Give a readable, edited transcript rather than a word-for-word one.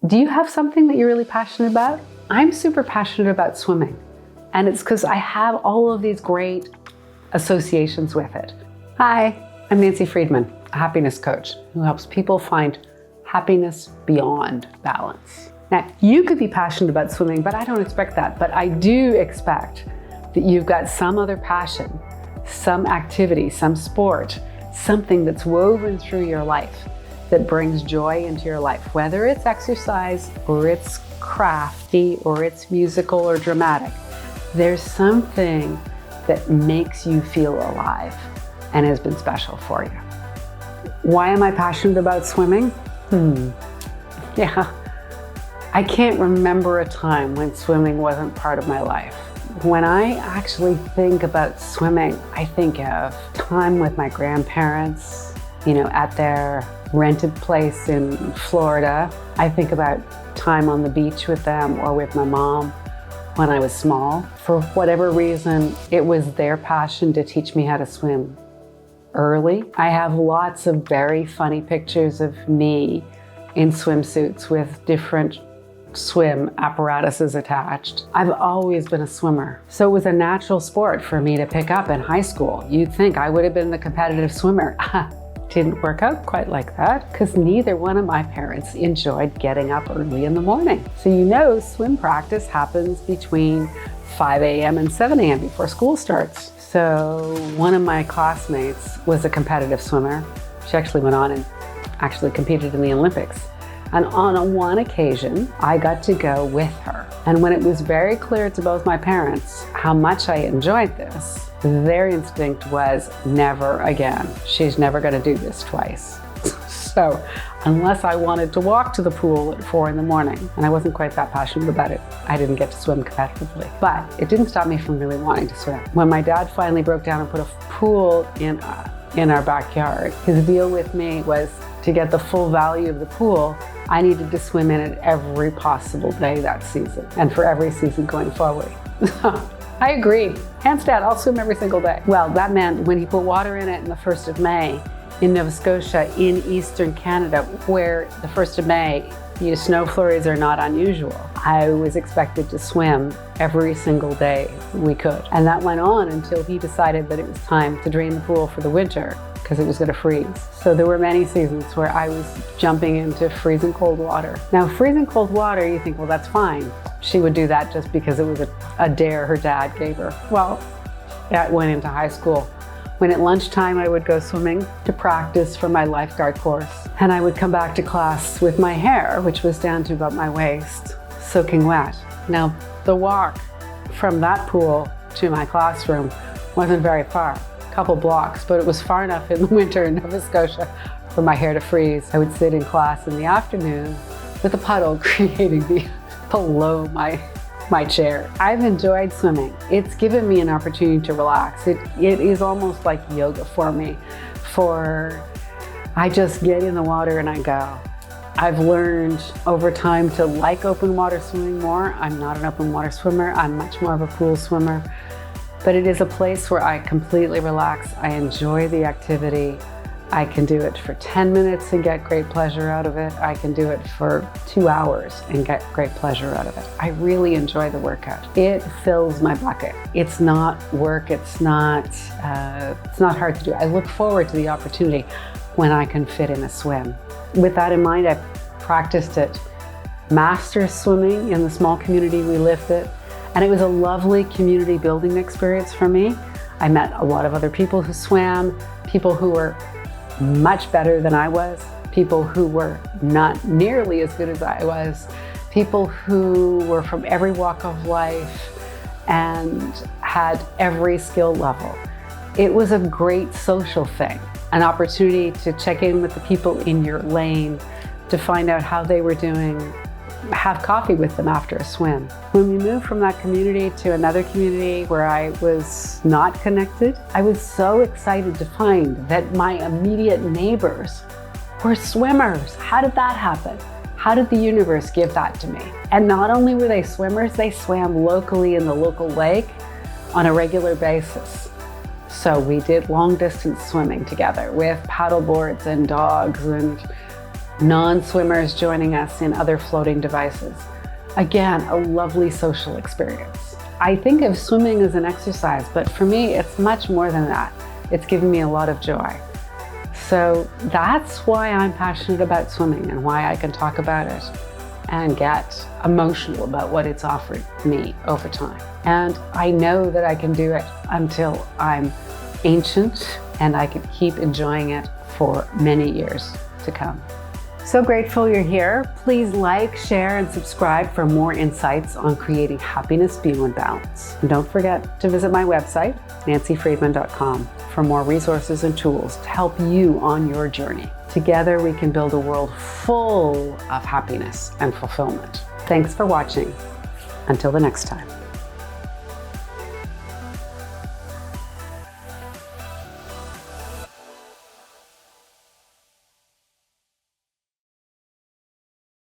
Do you have something that you're really passionate about? I'm super passionate about swimming, and it's because I have all of these great associations with it. Hi, I'm Nancy Freedman, a happiness coach who helps people find happiness beyond balance. Now, you could be passionate about swimming, but I don't expect that. But I do expect that you've got some other passion, some activity, some sport, something that's woven through your life that brings joy into your life, whether it's exercise or it's crafty or it's musical or dramatic. There's something that makes you feel alive and has been special for you. Why am I passionate about swimming? Yeah, I can't remember a time when swimming wasn't part of my life. When I actually think about swimming, I think of time with my grandparents, at their rented place in Florida. I think about time on the beach with them or with my mom when I was small. For whatever reason, it was their passion to teach me how to swim early. I have lots of very funny pictures of me in swimsuits with different swim apparatuses attached. I've always been a swimmer, so it was a natural sport for me to pick up in high school. You'd think I would have been the competitive swimmer. Didn't work out quite like that because neither one of my parents enjoyed getting up early in the morning. So swim practice happens between 5 a.m. and 7 a.m. before school starts. So one of my classmates was a competitive swimmer. She actually went on and actually competed in the Olympics. And on one occasion, I got to go with her. And when it was very clear to both my parents how much I enjoyed this, their instinct was never again. She's never going to do this twice. So unless I wanted to walk to the pool at 4 a.m, and I wasn't quite that passionate about it, I didn't get to swim competitively. But it didn't stop me from really wanting to swim. When my dad finally broke down and put a pool in our backyard, his deal with me was to get the full value of the pool, I needed to swim in it every possible day that season and for every season going forward. I agreed. Hands down, I'll swim every single day. Well, that meant when he put water in it on the 1st of May in Nova Scotia in Eastern Canada, where the 1st of May, snow flurries are not unusual. I was expected to swim every single day we could. And that went on until he decided that it was time to drain the pool for the winter because it was going to freeze. So there were many seasons where I was jumping into freezing cold water. Now, freezing cold water, you think, well, that's fine. She would do that just because it was a dare her dad gave her. Well, that went into high school. When at lunchtime, I would go swimming to practice for my lifeguard course. And I would come back to class with my hair, which was down to about my waist, soaking wet. Now, the walk from that pool to my classroom wasn't very far. Couple blocks, but it was far enough in the winter in Nova Scotia for my hair to freeze. I would sit in class in the afternoon with a puddle creating below my chair. I've enjoyed swimming. It's given me an opportunity to relax. It is almost like yoga for me. I just get in the water and I go. I've learned over time to like open water swimming more. I'm not an open water swimmer. I'm much more of a pool swimmer. But it is a place where I completely relax. I enjoy the activity. I can do it for 10 minutes and get great pleasure out of it. I can do it for 2 hours and get great pleasure out of it. I really enjoy the workout. It fills my bucket. It's not work. It's not hard to do. I look forward to the opportunity when I can fit in a swim. With that in mind, I practiced at master swimming in the small community we lived in. And it was a lovely community building experience for me. I met a lot of other people who swam, people who were much better than I was, people who were not nearly as good as I was, people who were from every walk of life and had every skill level. It was a great social thing, an opportunity to check in with the people in your lane, to find out how they were doing, have coffee with them after a swim. When we moved from that community to another community where I was not connected, I was so excited to find that my immediate neighbors were swimmers. How did that happen? How did the universe give that to me? And not only were they swimmers, they swam locally in the local lake on a regular basis. So we did long distance swimming together with paddle boards and dogs and non-swimmers joining us in other floating devices. Again, a lovely social experience. I think of swimming as an exercise, but for me, it's much more than that. It's given me a lot of joy. So that's why I'm passionate about swimming and why I can talk about it and get emotional about what it's offered me over time. And I know that I can do it until I'm ancient and I can keep enjoying it for many years to come. So grateful you're here. Please like, share, and subscribe for more insights on creating happiness beyond balance. And don't forget to visit my website, nancyfreedman.com, for more resources and tools to help you on your journey. Together, we can build a world full of happiness and fulfillment. Thanks for watching. Until the next time.